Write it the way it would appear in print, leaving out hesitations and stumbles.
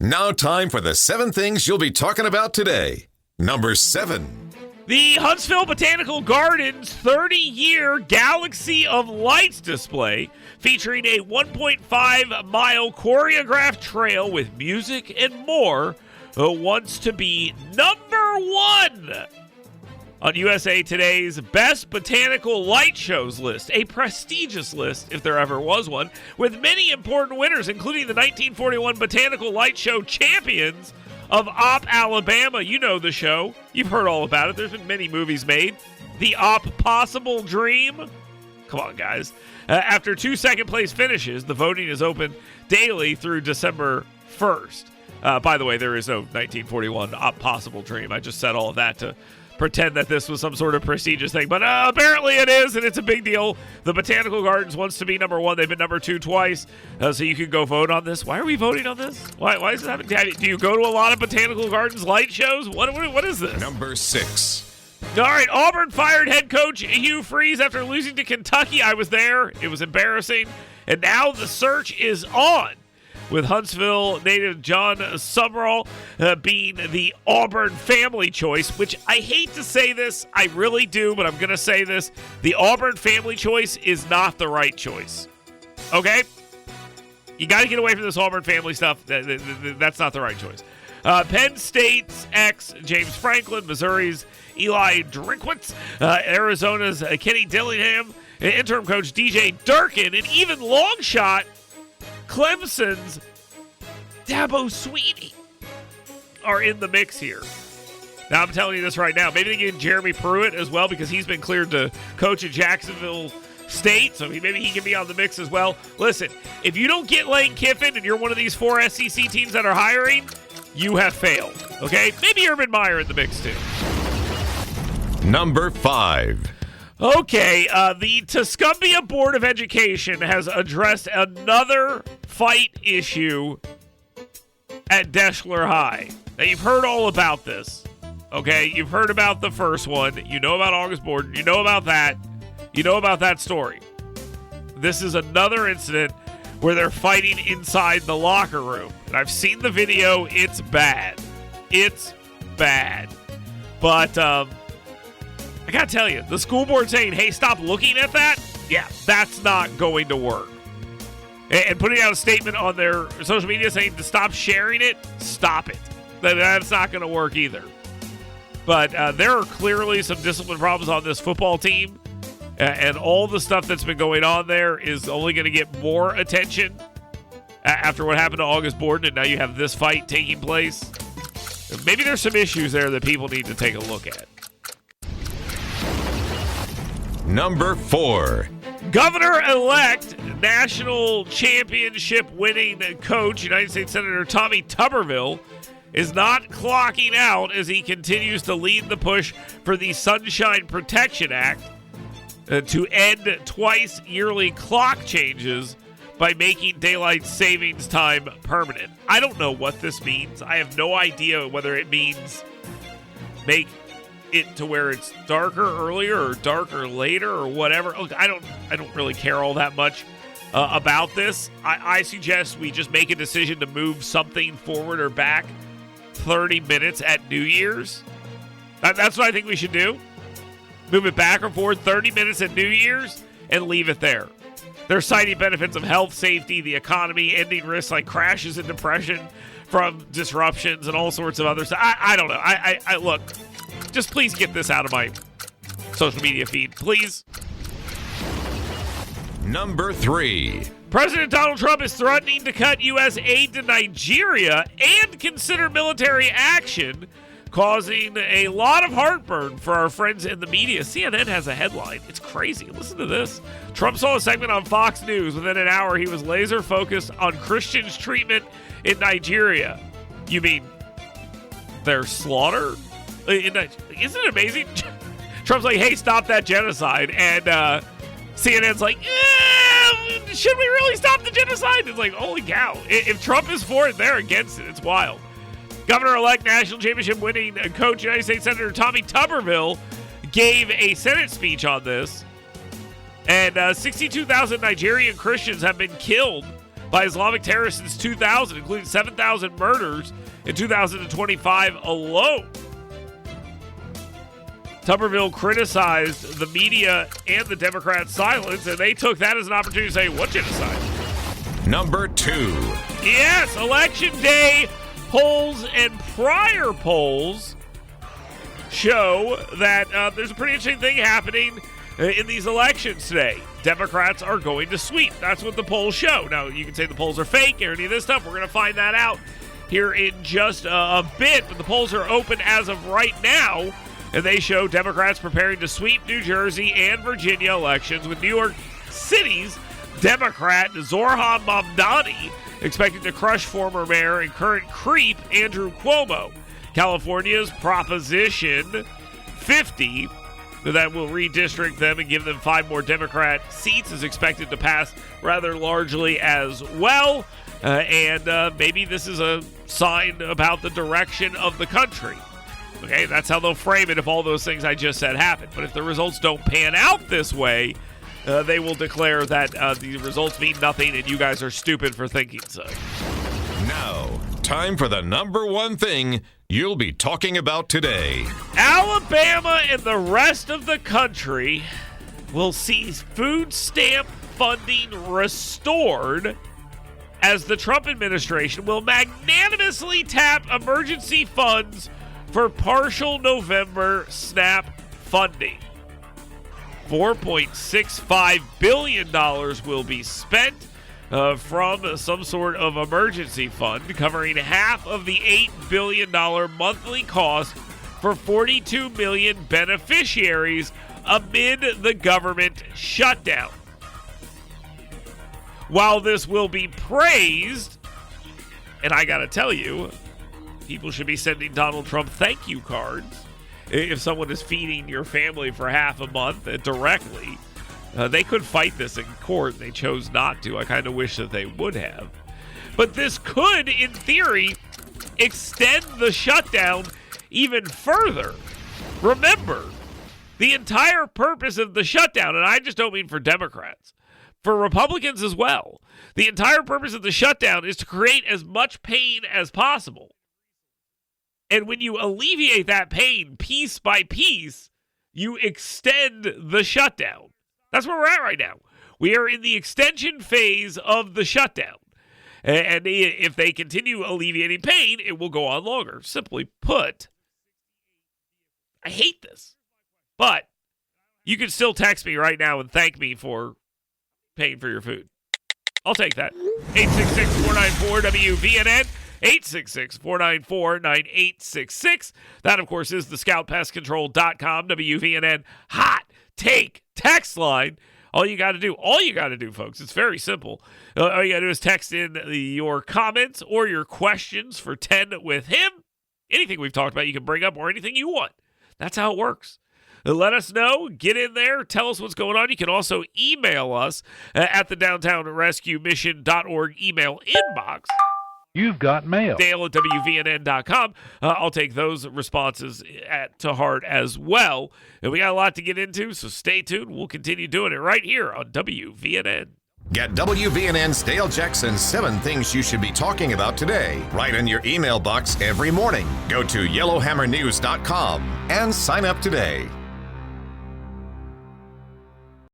Now time for the 7 things you'll be talking about today. Number 7. The Huntsville Botanical Garden's 30-year Galaxy of Lights display featuring a 1.5-mile choreographed trail with music and more wants to be number 1 on USA Today's Best Botanical Light Shows list, a prestigious list if there ever was one, with many important winners, including the 1941 Botanical Light Show champions of Alabama. You know the show. You've heard all about it. There's been many movies made. The Oppossible Dream. Come on, guys. After 2 second-place finishes, the voting is open daily through December 1st. By the way, there is no 1941 Oppossible Dream. I just said all of that to pretend that this was some sort of prestigious thing. But apparently it is, and it's a big deal. The Botanical Gardens wants to be number 1. They've been number 2 twice, so you can go vote on this. Why are we voting on this? Why is it happening? Do you go to a lot of Botanical Gardens light shows? What is this? Number 6. All right, Auburn fired head coach Hugh Freeze after losing to Kentucky. I was there. It was embarrassing. And now the search is on, with Huntsville native Jon Sumrall being the Auburn Family choice, which I hate to say this, I really do, but I'm going to say this. The Auburn Family choice is not the right choice. Okay? You got to get away from this Auburn Family stuff. That's not the right choice. Penn State's ex James Franklin, Missouri's Eli Drinkwitz, Arizona's Kenny Dillingham, interim coach DJ Durkin, and even long shot Clemson's Dabo Swinney are in the mix here. Now, I'm telling you this right now. Maybe they get Jeremy Pruitt as well, because he's been cleared to coach at Jacksonville State, so maybe he can be on the mix as well. Listen, if you don't get Lane Kiffin and you're one of these 4 SEC teams that are hiring, you have failed, okay? Maybe Urban Meyer in the mix too. Number 5. Okay, the Tuscumbia Board of Education has addressed another fight issue at Deschler High. Now, you've heard all about this, okay? You've heard about the first one. You know about August Borden. You know about that. You know about that story. This is another incident where they're fighting inside the locker room. And I've seen the video. It's bad. It's bad. But, I gotta tell you, the school board saying, hey, stop looking at that, yeah, that's not going to work. And putting out a statement on their social media saying to stop sharing it, stop it. That's not going to work either. But there are clearly some discipline problems on this football team, and all the stuff that's been going on there is only going to get more attention after what happened to August Borden, and now you have this fight taking place. Maybe there's some issues there that people need to take a look at. Number 4. Governor-elect, national championship winning coach, United States Senator Tommy Tuberville, is not clocking out as he continues to lead the push for the Sunshine Protection Act to end twice yearly clock changes by making daylight savings time permanent. I don't know what this means. I have no idea whether it means make it to where it's darker earlier or darker later or whatever. Look, I don't really care all that much about this. I suggest we just make a decision to move something forward or back 30 minutes at New Year's. That's what I think we should do. Move it back or forward 30 minutes at New Year's and leave it there. They're citing benefits of health, safety, the economy, ending risks like crashes and depression from disruptions and all sorts of other stuff. I don't know. I look, just please get this out of my social media feed, please. Number 3. President Donald Trump is threatening to cut U.S. aid to Nigeria and consider military action, causing a lot of heartburn for our friends in the media. CNN has a headline. It's crazy. Listen to this. Trump saw a segment on Fox News. Within an hour, he was laser focused on Christians' treatment in Nigeria. You mean their slaughter? Isn't it amazing? Trump's like, hey, stop that genocide. And CNN's like, should we really stop the genocide? It's like, holy cow. If Trump is for it, they're against it. It's wild. Governor-elect national championship winning coach United States Senator Tommy Tuberville gave a Senate speech on this. And 62,000 Nigerian Christians have been killed by Islamic terrorists since 2000, including 7,000 murders in 2025 alone. Tuberville criticized the media and the Democrats' silence, and they took that as an opportunity to say, what genocide? Number 2. Yes, Election Day polls and prior polls show that there's a pretty interesting thing happening in these elections today. Democrats are going to sweep. That's what the polls show. Now, you can say the polls are fake or any of this stuff. We're going to find that out here in just a bit, but the polls are open as of right now, and they show Democrats preparing to sweep New Jersey and Virginia elections, with New York City's Democrat Zohran Mamdani expected to crush former mayor and current creep Andrew Cuomo. California's Proposition 50, that will redistrict them and give them 5 more Democrat seats, is expected to pass rather largely as well. And maybe this is a sign about the direction of the country. Okay, that's how they'll frame it if all those things I just said happen. But if the results don't pan out this way, they will declare that the results mean nothing and you guys are stupid for thinking so. Now, time for the number 1 thing you'll be talking about today. Alabama and the rest of the country will see food stamp funding restored as the Trump administration will magnanimously tap emergency funds for partial November SNAP funding. $4.65 billion will be spent from some sort of emergency fund, covering half of the $8 billion monthly cost for 42 million beneficiaries amid the government shutdown. While this will be praised, and I gotta tell you, people should be sending Donald Trump thank you cards if someone is feeding your family for half a month directly. They could fight this in court. They chose not to. I kind of wish that they would have. But this could, in theory, extend the shutdown even further. Remember, the entire purpose of the shutdown, and I just don't mean for Democrats, for Republicans as well, the entire purpose of the shutdown is to create as much pain as possible. And when you alleviate that pain piece by piece, you extend the shutdown. That's where we're at right now. We are in the extension phase of the shutdown. And if they continue alleviating pain, it will go on longer. Simply put, I hate this. But you can still text me right now and thank me for paying for your food. I'll take that. 866-494-WVNN. 866-494-9866. That, of course, is the ScoutPestControl.com WVNN Hot Take text line. All you got to do, folks, it's very simple. All you got to do is text in your comments or your questions for 10 with him. Anything we've talked about you can bring up, or anything you want. That's how it works. Let us know. Get in there. Tell us what's going on. You can also email us at the downtownrescuemission.org email inbox. You've got mail. Dale at WVNN.com. I'll take those responses to heart as well. And we got a lot to get into, so stay tuned. We'll continue doing it right here on WVNN. Get WVNN's Dale Jackson's 7 Things You Should Be Talking About Today right in your email box every morning. Go to yellowhammernews.com and sign up today.